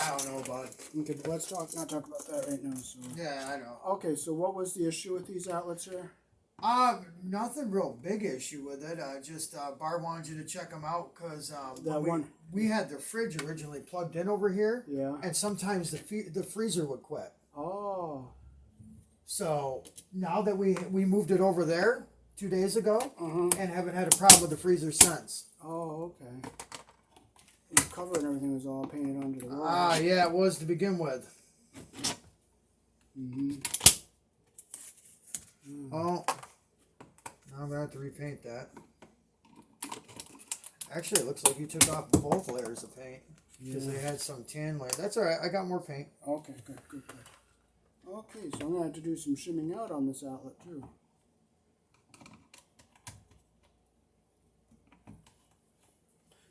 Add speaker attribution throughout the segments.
Speaker 1: I don't know, bud.
Speaker 2: Okay, but let's not talk about that right now. So.
Speaker 1: Yeah, I know.
Speaker 2: Okay, so what was the issue with these outlets here?
Speaker 1: Nothing real big issue with it. Just Barb wanted you to check them out because we had the fridge originally plugged in over here.
Speaker 2: Yeah.
Speaker 1: And sometimes the freezer would quit.
Speaker 2: Oh.
Speaker 1: So now that we moved it over there 2 days ago, and haven't had a problem with the freezer since.
Speaker 2: Oh, okay. The cover and everything was all painted onto the wall.
Speaker 1: Yeah, it was to begin with. Oh, now I'm gonna have to repaint that. Actually, it looks like you took off both layers of paint because they had some tan layer. That's all right. I got more paint.
Speaker 2: Okay, good. Okay, so I'm gonna have to do some shimming out on this outlet too.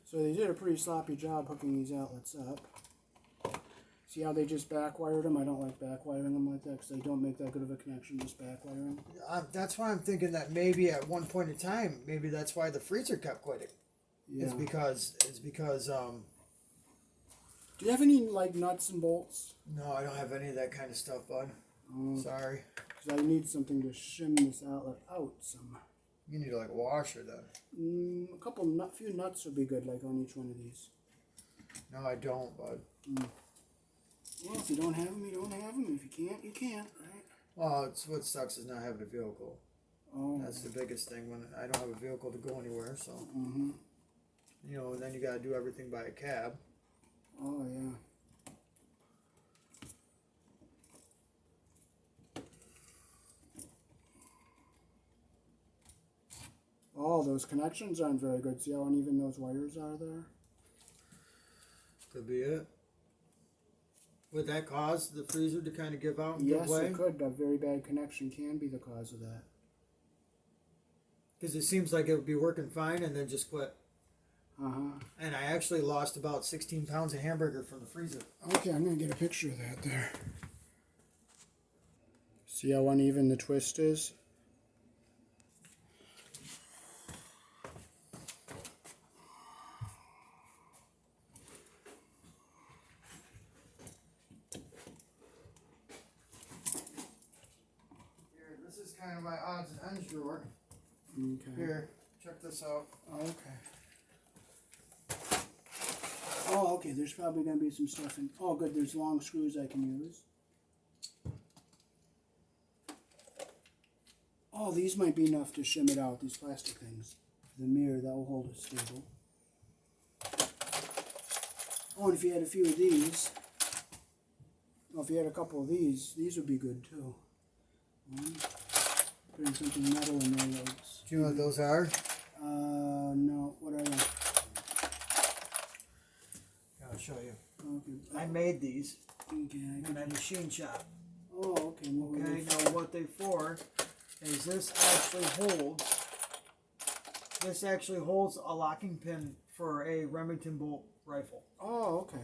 Speaker 2: So they did a pretty sloppy job hooking these outlets up. See how they just backwired them? I don't like backwiring them like that because they don't make that good of a connection, just backwiring.
Speaker 1: That's why I'm thinking that maybe at one point in time, maybe that's why the freezer kept quitting.
Speaker 2: Yeah.
Speaker 1: It's because
Speaker 2: do you have any like nuts and bolts?
Speaker 1: No, I don't have any of that kind of stuff, bud. Sorry.
Speaker 2: Because I need something to shim this outlet out some.
Speaker 1: You need like a washer then.
Speaker 2: A few nuts would be good, like on each one of these.
Speaker 1: No, I don't, bud.
Speaker 2: Well, if you don't have them, you don't have them. If you can't, you can't, right?
Speaker 1: Well, it's what sucks is not having a vehicle.
Speaker 2: Oh.
Speaker 1: That's the biggest thing when I don't have a vehicle to go anywhere. So, you know, then you got to do everything by a cab.
Speaker 2: Oh yeah. Oh, those connections aren't very good. See how uneven those wires are there?
Speaker 1: Could be it. Would that cause the freezer to kind of give out and give way?
Speaker 2: Yes, it could. A very bad connection can be the cause of that.
Speaker 1: Because it seems like it would be working fine and then just quit. And I actually lost about 16 pounds of hamburger from the freezer.
Speaker 2: Okay, I'm going to get a picture of that there. See how uneven the twist is?
Speaker 1: Kind of my odds and ends drawer.
Speaker 2: Okay.
Speaker 1: Here, check this out.
Speaker 2: Okay. Oh, okay. There's probably going to be some stuff in. Oh, good. There's long screws I can use. Oh, these might be enough to shim it out. These plastic things. The mirror that will hold it stable. Oh, and if you had a few of these. Oh, if you had a couple of these would be good too. Putting something metal in there.
Speaker 1: Do you know what those are?
Speaker 2: No. What are they?
Speaker 1: I'll show you.
Speaker 2: Okay.
Speaker 1: I made these
Speaker 2: Okay.
Speaker 1: in a machine shop.
Speaker 2: Oh, okay.
Speaker 1: Okay, now what they for is this actually holds a locking pin for a Remington bolt rifle.
Speaker 2: Oh, okay.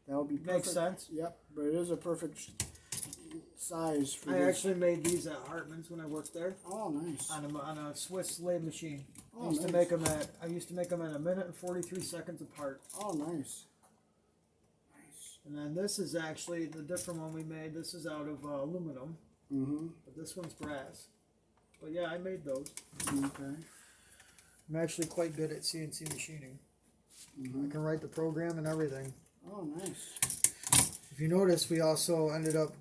Speaker 2: That would be perfect.
Speaker 1: Makes sense?
Speaker 2: Yep, but it is a perfect size for
Speaker 1: I
Speaker 2: this.
Speaker 1: actually made these at Hartman's when I worked there.
Speaker 2: Oh, nice.
Speaker 1: On a Swiss lathe machine.
Speaker 2: Oh,
Speaker 1: I used to make them at a minute and 43 seconds apart.
Speaker 2: Oh, nice. Nice.
Speaker 1: And then this is actually the different one we made. This is out of aluminum. But this one's brass. But yeah, I made those.
Speaker 2: Okay.
Speaker 1: I'm actually quite good at CNC machining. I can write the program and everything.
Speaker 2: Oh, nice.
Speaker 1: If you notice, we also ended up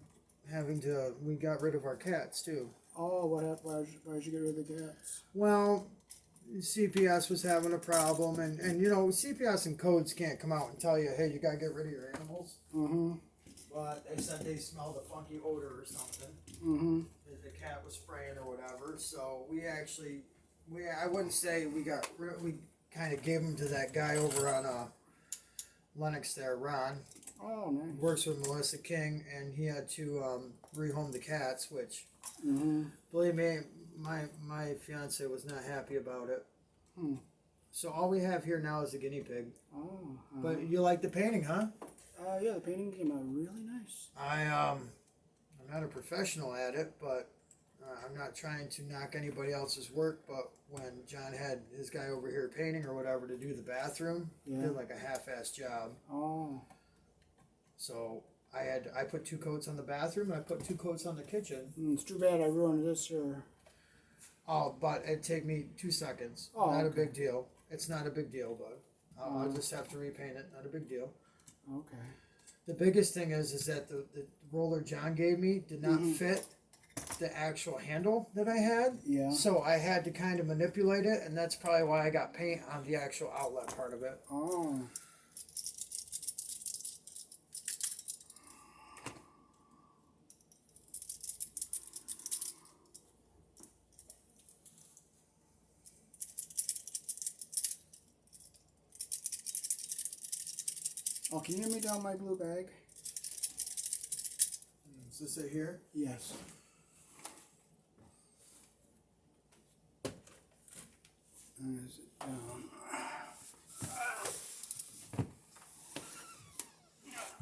Speaker 1: we got rid of our cats too.
Speaker 2: Oh, what happened? Why'd you get rid of the cats?
Speaker 1: Well, CPS was having a problem, and you know, CPS and codes can't come out and tell you, hey, you gotta get rid of your animals. But they said they smelled a funky odor or something. The cat was spraying or whatever. So I wouldn't say we kind of gave them to that guy over on Lennox there, Ron.
Speaker 2: Oh, nice.
Speaker 1: Works with Melissa King, and he had to rehome the cats, which, believe me, my fiance was not happy about it. So all we have here now is a guinea pig.
Speaker 2: Oh.
Speaker 1: But you like the painting, huh?
Speaker 2: Yeah, the painting came out really nice.
Speaker 1: I'm not a professional at it, but I'm not trying to knock anybody else's work. But when John had his guy over here painting or whatever to do the bathroom, he did like a half-assed job.
Speaker 2: Oh.
Speaker 1: So I put 2 coats on the bathroom and I put 2 coats on the kitchen.
Speaker 2: It's too bad I ruined this here.
Speaker 1: Oh, but it'd take me 2 seconds.
Speaker 2: Oh,
Speaker 1: not
Speaker 2: okay.
Speaker 1: a big deal. It's not a big deal, but I'll just have to repaint it. Not a big deal.
Speaker 2: Okay.
Speaker 1: The biggest thing is that the roller John gave me did not fit the actual handle that I had.
Speaker 2: Yeah.
Speaker 1: So I had to kind of manipulate it, and that's probably why I got paint on the actual outlet part of it.
Speaker 2: Oh. Oh, can you hand me down my blue bag?
Speaker 1: Is this it here?
Speaker 2: Yes. Is it down?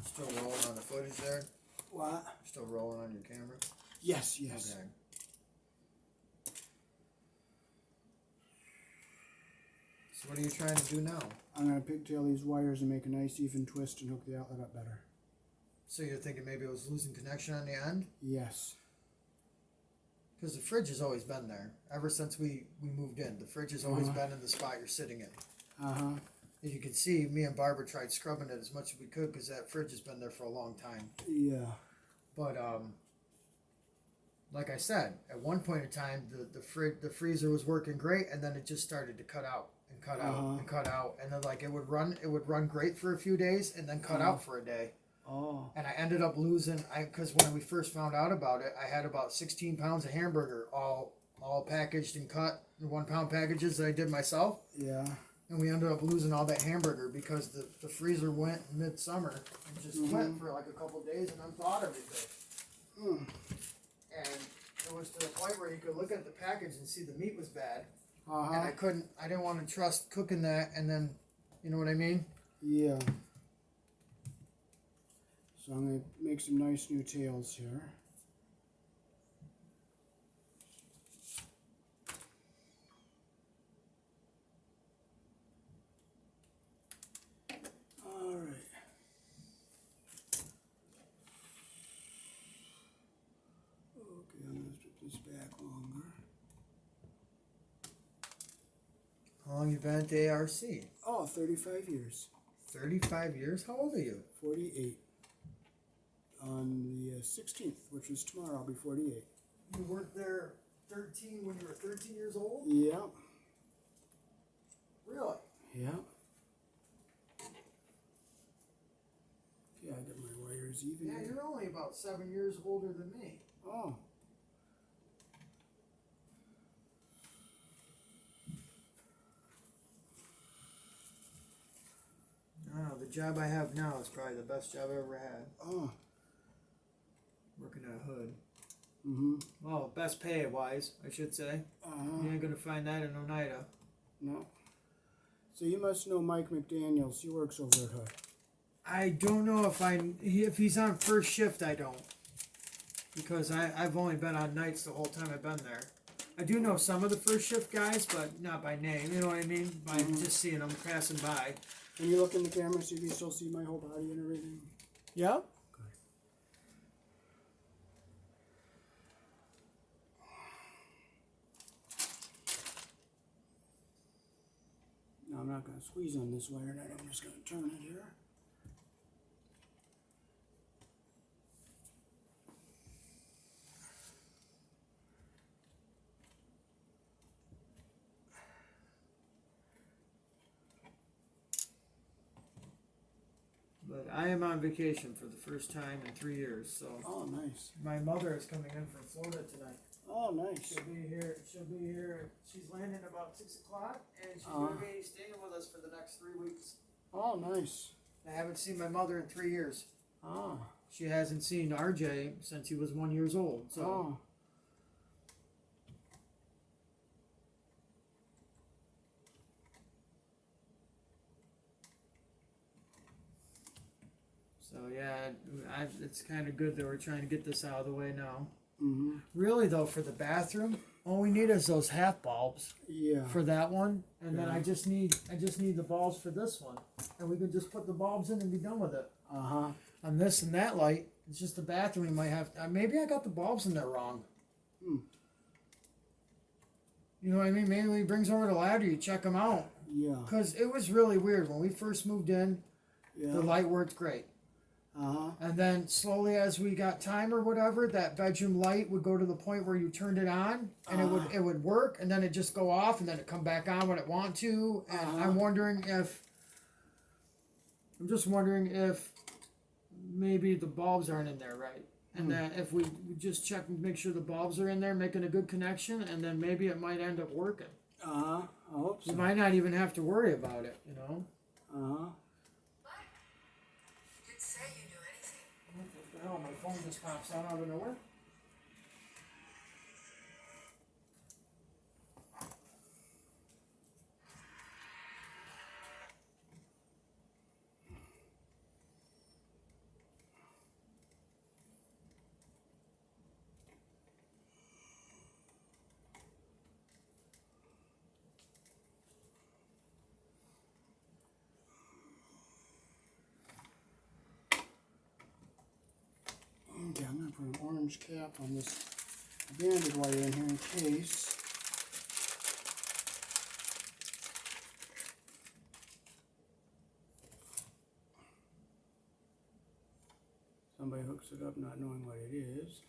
Speaker 1: Still rolling on the footage there?
Speaker 2: What?
Speaker 1: Still rolling on your camera?
Speaker 2: Yes, yes.
Speaker 1: Okay. So what are you trying to do now?
Speaker 2: I'm going to pigtail these wires and make a nice even twist and hook the outlet up better.
Speaker 1: So you're thinking maybe it was losing connection on the end?
Speaker 2: Yes.
Speaker 1: Because the fridge has always been there. Ever since we moved in. The fridge has always been in the spot you're sitting in.
Speaker 2: Uh-huh.
Speaker 1: As you can see, me and Barbara tried scrubbing it as much as we could because that fridge has been there for a long time.
Speaker 2: Yeah.
Speaker 1: But, like I said, at one point in time, the freezer was working great, and then it just started to cut out and cut out and cut out. And then, like, it would run great for a few days and then cut out for a day.
Speaker 2: Oh.
Speaker 1: And I ended up losing, because when we first found out about it, I had about 16 pounds of hamburger all packaged and cut in 1 pound packages that I did myself.
Speaker 2: Yeah.
Speaker 1: And we ended up losing all that hamburger because the freezer went midsummer and just went for like a couple days and unthawed everything. And it was to the point where you could look at the package and see the meat was bad. And I didn't want to trust cooking that and then, you know what I mean?
Speaker 2: Yeah. So I'm going to make some nice new tails here. All right. Okay, I'm going to strip this back longer.
Speaker 1: How long you been at the ARC?
Speaker 2: Oh, 35 years.
Speaker 1: 35 years? How old are you?
Speaker 2: 48. On the 16th, which is tomorrow, I'll be 48.
Speaker 1: You worked there 13 when you were 13 years old?
Speaker 2: Yeah.
Speaker 1: Really?
Speaker 2: Yeah. Yeah, I got my wires even.
Speaker 1: Yeah, you're only about 7 years older than me.
Speaker 2: Oh.
Speaker 1: Oh, the job I have now is probably the best job I ever had.
Speaker 2: Oh.
Speaker 1: Working at Hood.
Speaker 2: Mm-hmm.
Speaker 1: Well, best pay wise, I should say. You ain't gonna find that in Oneida.
Speaker 2: No. So you must know Mike McDaniels. He works over at Hood.
Speaker 1: I don't know if he's on first shift. I don't, because I've only been on nights the whole time I've been there. I do know some of the first shift guys, but not by name. You know what I mean? By just seeing them passing by.
Speaker 2: Can you look in the camera so you can still see my whole body and everything?
Speaker 1: Yeah.
Speaker 2: No, I'm not going to squeeze on this wire net. I'm just going to turn it here.
Speaker 1: But I am on vacation for the first time in 3 years, so
Speaker 2: Oh, nice.
Speaker 1: my mother is coming in from Florida tonight.
Speaker 2: Oh, nice.
Speaker 1: She'll be here. She's landing about 6 o'clock, and she's going to be staying with us for the next 3 weeks.
Speaker 2: Oh, nice.
Speaker 1: I haven't seen my mother in 3 years.
Speaker 2: Oh.
Speaker 1: She hasn't seen RJ since he was 1 year old. So.
Speaker 2: Oh.
Speaker 1: So yeah, it's kind of good that we're trying to get this out of the way now.
Speaker 2: Mm-hmm.
Speaker 1: Really though, for the bathroom, all we need is those half bulbs.
Speaker 2: Yeah.
Speaker 1: For that one, and then
Speaker 2: Yeah.
Speaker 1: I just need the bulbs for this one, and we can just put the bulbs in and be done with it.
Speaker 2: Uh-huh.
Speaker 1: On this and that light, it's just the bathroom. We might have. Maybe I got the bulbs in there wrong.
Speaker 2: Hmm.
Speaker 1: You know what I mean? Maybe when he brings over the ladder, you check them out.
Speaker 2: Yeah.
Speaker 1: Because it was really weird when we first moved in.
Speaker 2: Yeah.
Speaker 1: The light worked great.
Speaker 2: Uh-huh.
Speaker 1: And then slowly, as we got time or whatever, that bedroom light would go to the point where you turned it on, and it would work, and then it just go off, and then it come back on when it want to. And I'm just wondering if maybe the bulbs aren't in there right, and that if we just check and make sure the bulbs are in there, making a good connection, and then maybe it might end up working.
Speaker 2: I hope so.
Speaker 1: You might not even have to worry about it, you know. What the hell? My phone just pops out of nowhere.
Speaker 2: Okay, I'm going to put an orange cap on this banded wire in here in case. Somebody hooks it up not knowing what it is.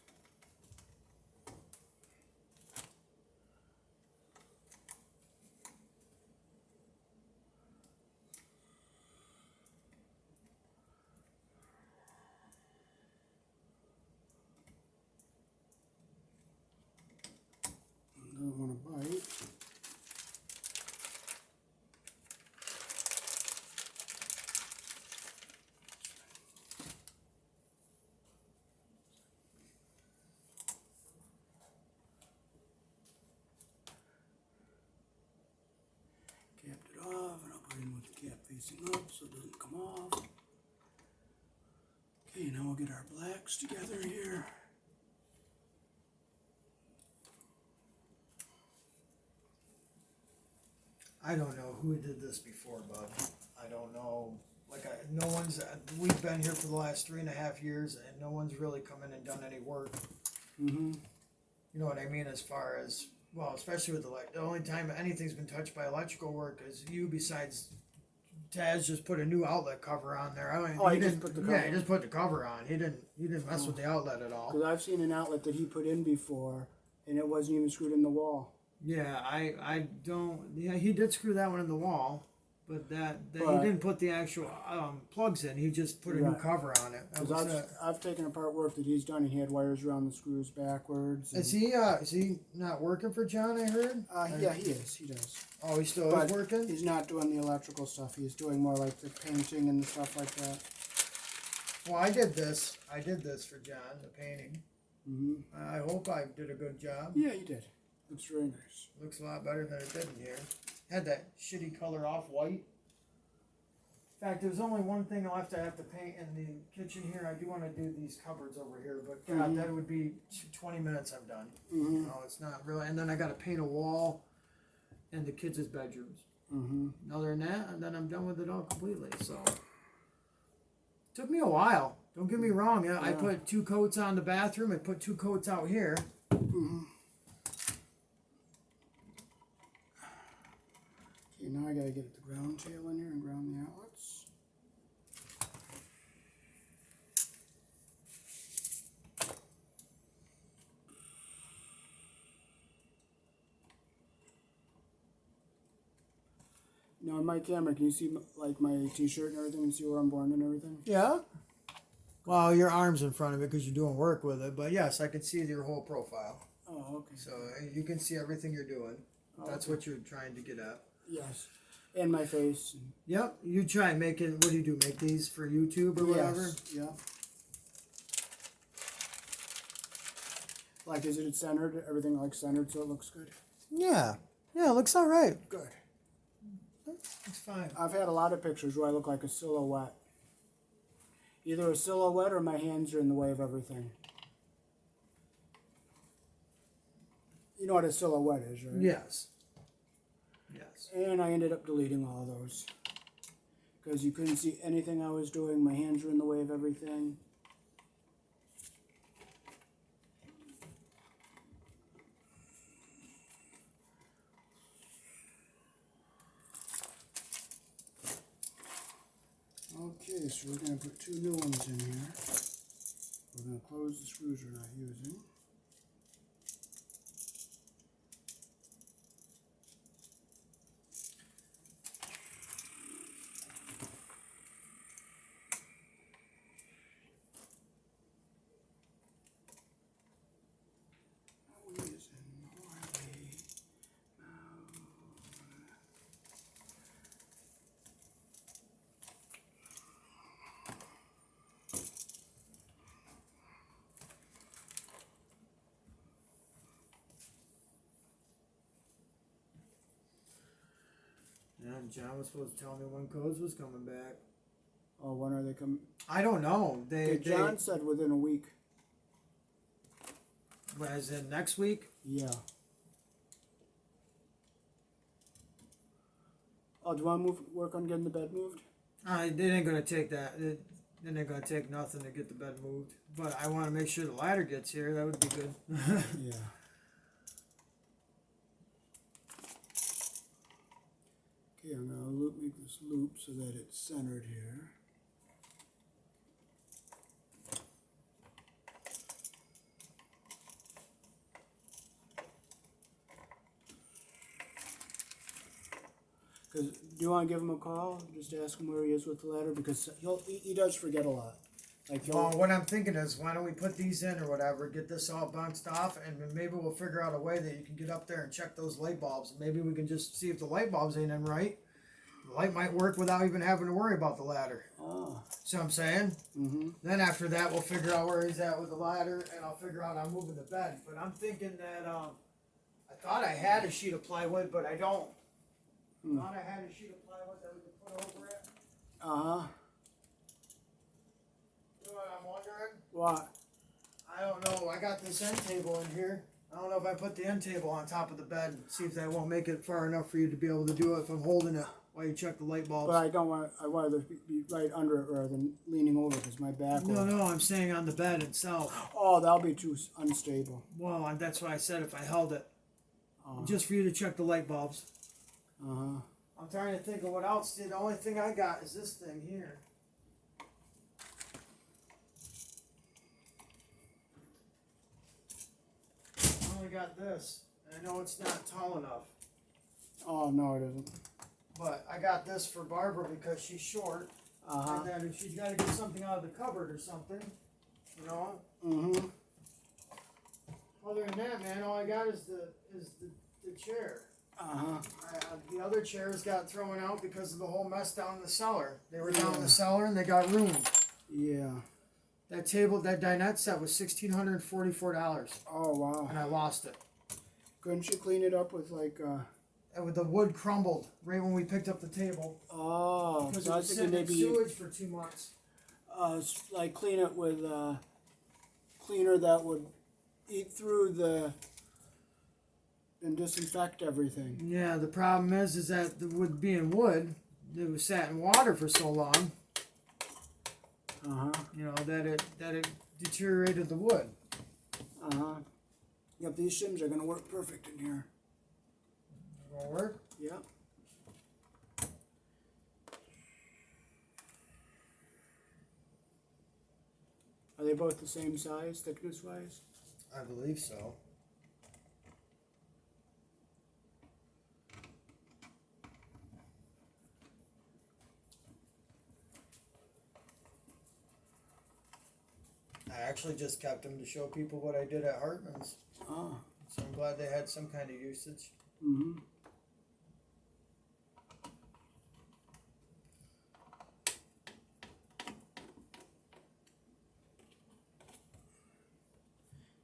Speaker 2: Doesn't want to bite. Capped it off, and I'll put it in with the cap facing up so it doesn't come off. Okay, now we'll get our blacks together here.
Speaker 1: I don't know who did this before, bud. I don't know. No one's. We've been here for the last 3.5 years, and no one's really come in and done any work.
Speaker 2: Mm-hmm.
Speaker 1: You know what I mean? As far as, well, especially with the only time anything's been touched by electrical work is you. Besides, Taz just put a new outlet cover on there. I mean,
Speaker 2: he just put the cover.
Speaker 1: Yeah, he just put the cover on. He didn't mess with the outlet at all.
Speaker 2: Because I've seen an outlet that he put in before, and it wasn't even screwed in the wall.
Speaker 1: Yeah, I don't. Yeah, he did screw that one in the wall, but he didn't put the actual plugs in. He just put a new cover on it.
Speaker 2: Because I've taken apart work that he's done, and he had wires around the screws backwards.
Speaker 1: Is he not working for John? I heard.
Speaker 2: Yeah, he is. He does.
Speaker 1: Oh, he still is working.
Speaker 2: He's not doing the electrical stuff. He's doing more like the painting and stuff like that.
Speaker 1: Well, I did this for John, the painting.
Speaker 2: Mm-hmm.
Speaker 1: I hope I did a good job.
Speaker 2: Yeah, you did. Looks very nice.
Speaker 1: Looks a lot better than it did in here. Had that shitty color off white. In fact, there's only one thing left I have to paint in the kitchen here. I do want to do these cupboards over here, but God, that would be 20 minutes I'm done.
Speaker 2: Mm-hmm.
Speaker 1: No, it's not really. And then I got to paint a wall in the kids' bedrooms.
Speaker 2: Mm-hmm.
Speaker 1: Other than that, and then I'm done with it all completely. So took me a while. Don't get me wrong. I put 2 coats on the bathroom. I put 2 coats out here.
Speaker 2: Mm-hmm. Okay, now I gotta get the ground tail in here and ground the outlets. Now on my camera, can you see like my t-shirt and everything and see where I'm born and everything?
Speaker 1: Yeah. Well, your arm's in front of it because you're doing work with it. But yes, I can see your whole profile.
Speaker 2: Oh, okay.
Speaker 1: So you can see everything you're doing. That's what you're trying to get at.
Speaker 2: Yes. And my face.
Speaker 1: Yep. You try and make it. What do you do? Make these for YouTube or whatever?
Speaker 2: Yeah. Like, is it centered? Everything like centered so it looks good?
Speaker 1: Yeah. Yeah, it looks all right.
Speaker 2: Good.
Speaker 1: It's fine.
Speaker 2: I've had a lot of pictures where I look like a silhouette. Either a silhouette or my hands are in the way of everything. You know what a silhouette is, right?
Speaker 1: Yes. Yes.
Speaker 2: And I ended up deleting all of those. because you couldn't see anything I was doing. My hands were in the way of everything. Okay, so we're going to put 2 new ones in here. We're going to close the screws we're not using.
Speaker 1: And John was supposed to tell me when Codes was coming back.
Speaker 2: Oh, when are they coming?
Speaker 1: I don't know.
Speaker 2: John said within a week.
Speaker 1: As in next week?
Speaker 2: Yeah. Oh, do you want to work on getting the bed moved?
Speaker 1: It ain't gonna take that. It ain't gonna take nothing to get the bed moved. But I want to make sure the ladder gets here. That would be good.
Speaker 2: Yeah. Okay, I'm gonna make this loop so that it's centered here. Because do you want to give him a call? Just ask him where he is with the ladder, because he does forget a lot. Like
Speaker 1: well, what I'm thinking is, why don't we put these in or whatever, get this all bounced off, and then maybe we'll figure out a way that you can get up there and check those light bulbs. Maybe we can just see if the light bulbs ain't in right. The light might work without even having to worry about the ladder.
Speaker 2: Oh.
Speaker 1: See what I'm saying?
Speaker 2: Mm-hmm.
Speaker 1: Then after that, we'll figure out where he's at with the ladder, and I'll figure out I'm moving the bed. But I'm thinking that I thought I had a sheet of plywood, but I don't. I thought I had a sheet of plywood that we could put over it.
Speaker 2: Uh-huh.
Speaker 1: You know what I'm wondering?
Speaker 2: What?
Speaker 1: I don't know. I got this end table in here. I don't know if I put the end table on top of the bed and see if that won't make it far enough for you to be able to do it if I'm holding it while you check the light bulbs.
Speaker 2: But I don't want. I want to be right under it rather than leaning over because my back.
Speaker 1: No, I'm saying on the bed itself.
Speaker 2: Oh, that'll be too unstable.
Speaker 1: Well, and that's why I said if I held it, just for you to check the light bulbs.
Speaker 2: Uh-huh.
Speaker 1: I'm trying to think of what else. The only thing I got is this thing here. I only got this. And I know it's not tall enough.
Speaker 2: Oh, no, it isn't.
Speaker 1: But I got this for Barbara because she's short.
Speaker 2: Uh-huh.
Speaker 1: And then if she's got to get something out of the cupboard or something, you know.
Speaker 2: Mm-hmm.
Speaker 1: Other than that, man, all I got is the chair.
Speaker 2: Uh-huh.
Speaker 1: The other chairs got thrown out because of the whole mess down in the cellar. They were down in the cellar and they got ruined.
Speaker 2: Yeah.
Speaker 1: That table, that dinette set was $1,644.
Speaker 2: Oh, wow.
Speaker 1: And I lost it.
Speaker 2: Couldn't you clean it up with, like,
Speaker 1: And with the wood crumbled right when we picked up the table.
Speaker 2: Oh,
Speaker 1: Because
Speaker 2: so
Speaker 1: it
Speaker 2: I
Speaker 1: was
Speaker 2: was
Speaker 1: sitting
Speaker 2: thinking
Speaker 1: in
Speaker 2: maybe
Speaker 1: sewage for 2 months.
Speaker 2: like clean it with cleaner that would eat through and disinfect everything.
Speaker 1: Yeah, the problem is that with being wood, it was sat in water for so long. You know that it deteriorated the wood.
Speaker 2: Yep, these shims are gonna work perfect in here.
Speaker 1: Gonna work?
Speaker 2: Yep. Are they both the same size, thickness-wise?
Speaker 1: I believe so. I actually just kept them to show people what I did at Hartman's.
Speaker 2: Oh.
Speaker 1: So I'm glad they had some kind of usage.
Speaker 2: Mm-hmm.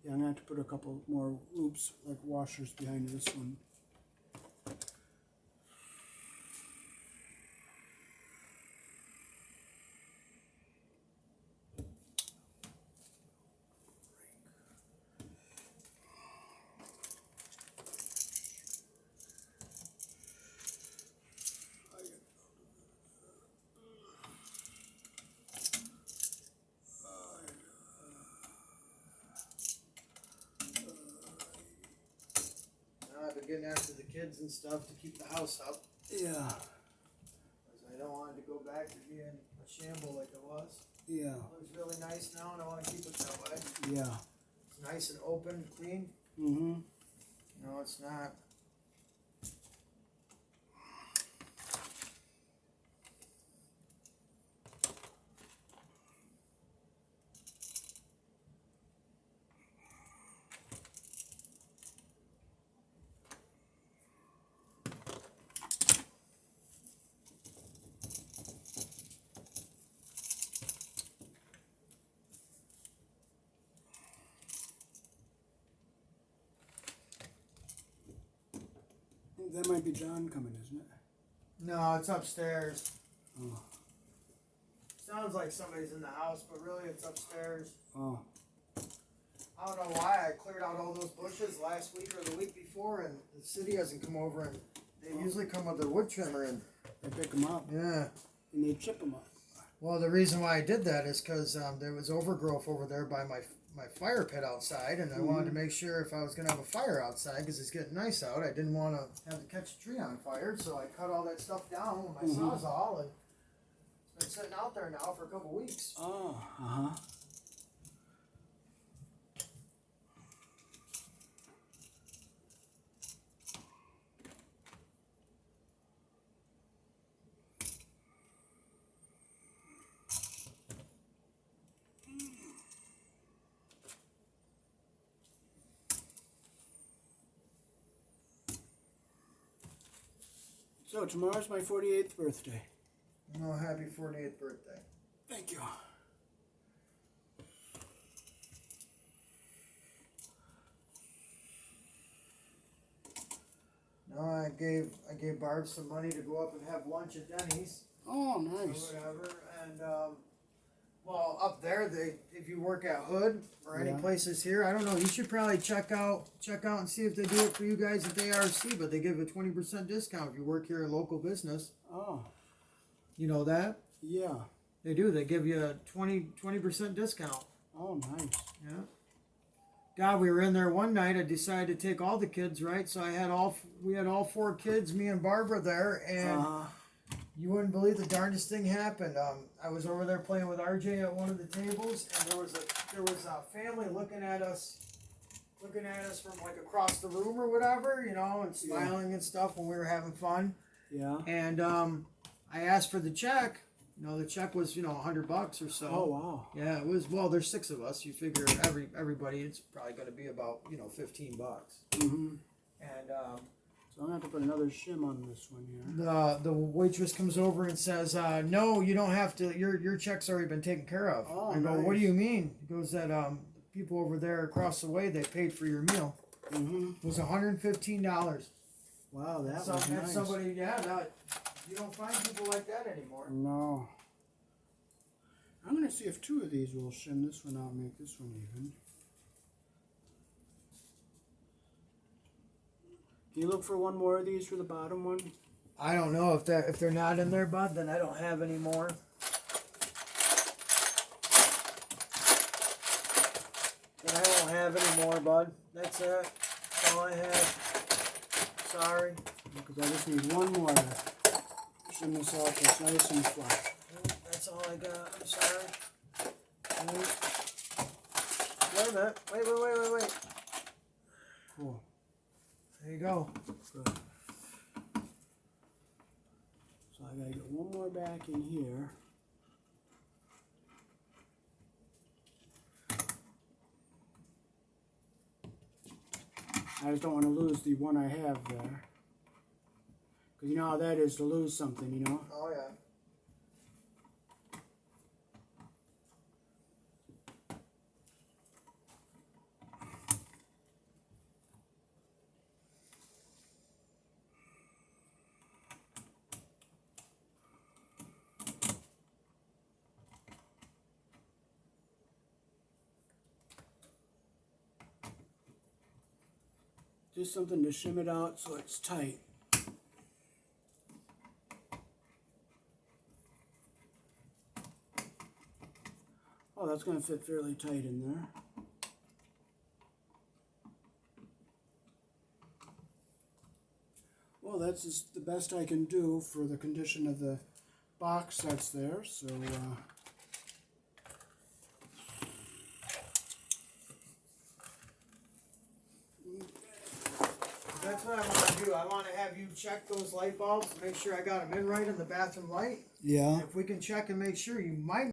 Speaker 2: Yeah, I'm going to have to put a couple more loops, like washers, behind this one.
Speaker 1: getting after the kids and stuff to keep the house up.
Speaker 2: Yeah.
Speaker 1: Because I don't want it to go back to being a shamble like it was.
Speaker 2: Yeah.
Speaker 1: It looks really nice now, and I want to keep it that way.
Speaker 2: Yeah.
Speaker 1: It's nice and open, clean.
Speaker 2: Mm-hmm.
Speaker 1: No, it's not.
Speaker 2: That might be John coming, isn't it?
Speaker 1: No, it's upstairs.
Speaker 2: Oh.
Speaker 1: Sounds like somebody's in the house, but really it's upstairs.
Speaker 2: Oh.
Speaker 1: I don't know why I cleared out all those bushes last week or the week before, and the city hasn't come over, and they usually come with their wood trimmer and
Speaker 2: They pick them up.
Speaker 1: yeah.
Speaker 2: And they chip them up.
Speaker 1: Well, the reason why I did that is because there was overgrowth over there by my fire pit outside, and I wanted to make sure if I was going to have a fire outside, because it's getting nice out, I didn't want to have to catch a tree on fire, so I cut all that stuff down with my Sawzall, and it's been sitting out there now for a couple weeks.
Speaker 2: Oh. Uh-huh. So tomorrow's my 48th birthday.
Speaker 1: Oh, happy 48th birthday.
Speaker 2: Thank you.
Speaker 1: No, I gave Barb some money to go up and have lunch at Denny's.
Speaker 2: Oh,
Speaker 1: Or
Speaker 2: nice.
Speaker 1: whatever, and well, up there, if you work at Hood or any places here, I don't know. You should probably check out and see if they do it for you guys at the ARC. But they give a 20% discount if you work here in local business.
Speaker 2: Oh.
Speaker 1: You know that?
Speaker 2: Yeah.
Speaker 1: They do. They give you a 20% discount.
Speaker 2: Oh, nice.
Speaker 1: Yeah. God, we were in there one night. I decided to take all the kids, right? So we had all 4 kids, me and Barbara there, and you wouldn't believe the darndest thing happened. I was over there playing with RJ at one of the tables, and there was a family looking at us from like across the room or whatever, you know, and smiling and stuff when we were having fun.
Speaker 2: Yeah.
Speaker 1: And I asked for the check. You know, the check was $100 or so.
Speaker 2: Oh, wow.
Speaker 1: Yeah, it was. Well, there's 6 of us. You figure everybody, it's probably going to be about $15.
Speaker 2: Mm-hmm.
Speaker 1: And
Speaker 2: So I'm going to have to put another shim on this one here.
Speaker 1: the waitress comes over and says, "No, you don't have to. Your check's already been taken care of."
Speaker 2: Oh,
Speaker 1: I go,
Speaker 2: nice.
Speaker 1: "What do you mean?" He goes, "That people over there across the way, they paid for your meal.
Speaker 2: Mm-hmm.
Speaker 1: It was $115."
Speaker 2: Wow, that
Speaker 1: So
Speaker 2: was
Speaker 1: and
Speaker 2: nice.
Speaker 1: somebody, you don't find people like that anymore.
Speaker 2: No. I'm going to see if 2 of these will shim this one out and make this one even. Can you look for one more of these for the bottom one?
Speaker 1: I don't know if they're not in there, bud. Then I don't have any more. Then I won't have any more, bud. That's it. That's all I have. Sorry.
Speaker 2: Because I just need one more to shim this out so it's nice and flat.
Speaker 1: That's all I got. I'm sorry. Wait a minute. Wait.
Speaker 2: Cool.
Speaker 1: There you go.
Speaker 2: Good. So I gotta get one more back in here. I just don't want to lose the one I have there. Because you know how that is to lose something, you know?
Speaker 1: Oh, yeah.
Speaker 2: Just something to shim it out so it's tight. Oh, that's going to fit fairly tight in there. Well, that's just the best I can do for the condition of the box that's there. So,
Speaker 1: That's what I want to do. I want to have you check those light bulbs, make sure I got them in right in the bathroom light.
Speaker 2: yeah.
Speaker 1: If we can check and make sure, you might